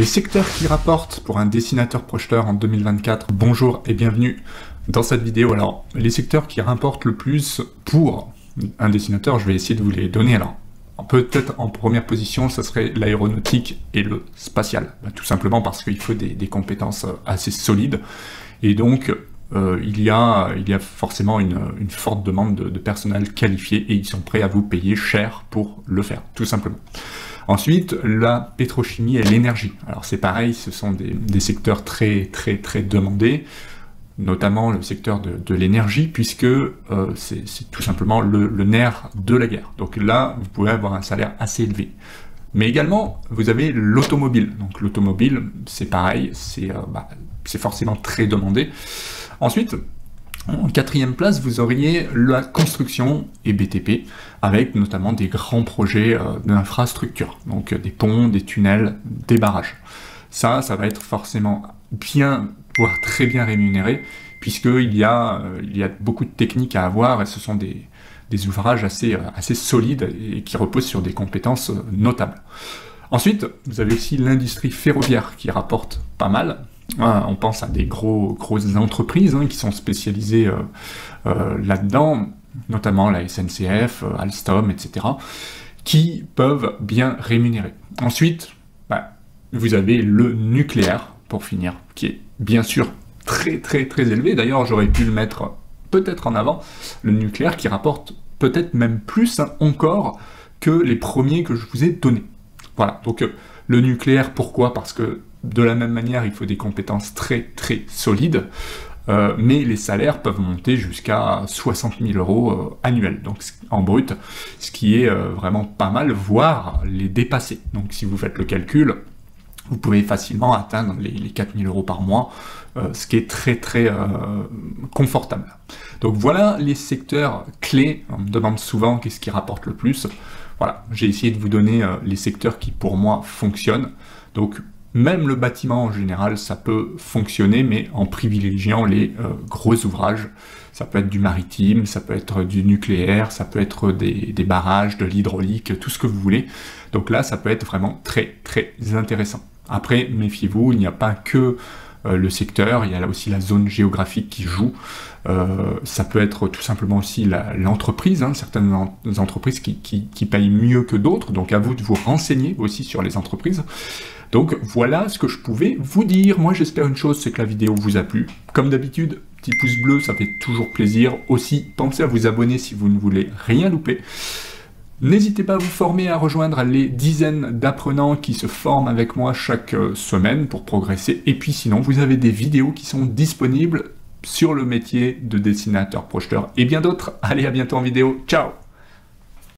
Les secteurs qui rapportent pour un dessinateur projeteur en 2024, bonjour et bienvenue dans cette vidéo. Alors, les secteurs qui rapportent le plus pour un dessinateur, je vais essayer de vous les donner. Alors, peut-être en première position, ça serait l'aéronautique et le spatial. Tout simplement parce qu'il faut des compétences assez solides. Et donc, il y a forcément une forte demande de personnel qualifié et ils sont prêts à vous payer cher pour le faire, tout simplement. Ensuite, la pétrochimie et l'énergie. Alors c'est pareil, ce sont des secteurs très demandés, notamment le secteur de l'énergie, puisque c'est tout simplement le nerf de la guerre. Donc là, vous pouvez avoir un salaire assez élevé. Mais également, vous avez l'automobile. Donc l'automobile, c'est pareil, c'est forcément très demandé. Ensuite, en quatrième place, vous auriez la construction et BTP, avec notamment des grands projets d'infrastructure, donc des ponts, des tunnels, des barrages. Ça va être forcément bien, voire très bien rémunéré, puisqu'il y a beaucoup de techniques à avoir, et ce sont des ouvrages assez solides et qui reposent sur des compétences notables. Ensuite, vous avez aussi l'industrie ferroviaire qui rapporte pas mal. On pense à des grosses entreprises qui sont spécialisées là-dedans, notamment la SNCF, Alstom, etc., qui peuvent bien rémunérer. Ensuite, vous avez le nucléaire, pour finir, qui est bien sûr très élevé. D'ailleurs, j'aurais pu le mettre peut-être en avant, le nucléaire qui rapporte peut-être même plus encore que les premiers que je vous ai donnés. Voilà, donc le nucléaire, pourquoi? Parce que de la même manière, il faut des compétences très solides, mais les salaires peuvent monter jusqu'à 60 000 € annuels, donc en brut, ce qui est vraiment pas mal, voire les dépasser. Donc si vous faites le calcul, vous pouvez facilement atteindre les 4 000 € par mois, ce qui est très confortable. Donc voilà les secteurs clés. On me demande souvent qu'est-ce qui rapporte le plus. Voilà, j'ai essayé de vous donner les secteurs qui pour moi fonctionnent. Donc même le bâtiment en général, ça peut fonctionner, mais en privilégiant les gros ouvrages. Ça peut être du maritime, ça peut être du nucléaire, ça peut être des barrages, de l'hydraulique, tout ce que vous voulez. Donc là, ça peut être vraiment très intéressant. Après, méfiez-vous, il n'y a pas que le secteur, il y a là aussi la zone géographique qui joue. Ça peut être tout simplement aussi l'entreprise, certaines entreprises qui payent mieux que d'autres, donc à vous de vous renseigner aussi sur les entreprises. Donc voilà ce que je pouvais vous dire. Moi j'espère une chose, c'est que la vidéo vous a plu. Comme d'habitude, petit pouce bleu, ça fait toujours plaisir. Aussi, pensez à vous abonner si vous ne voulez rien louper. N'hésitez pas à vous former, à rejoindre les dizaines d'apprenants qui se forment avec moi chaque semaine pour progresser. Et puis sinon, vous avez des vidéos qui sont disponibles sur le métier de dessinateur projeteur et bien d'autres. Allez, à bientôt en vidéo. Ciao!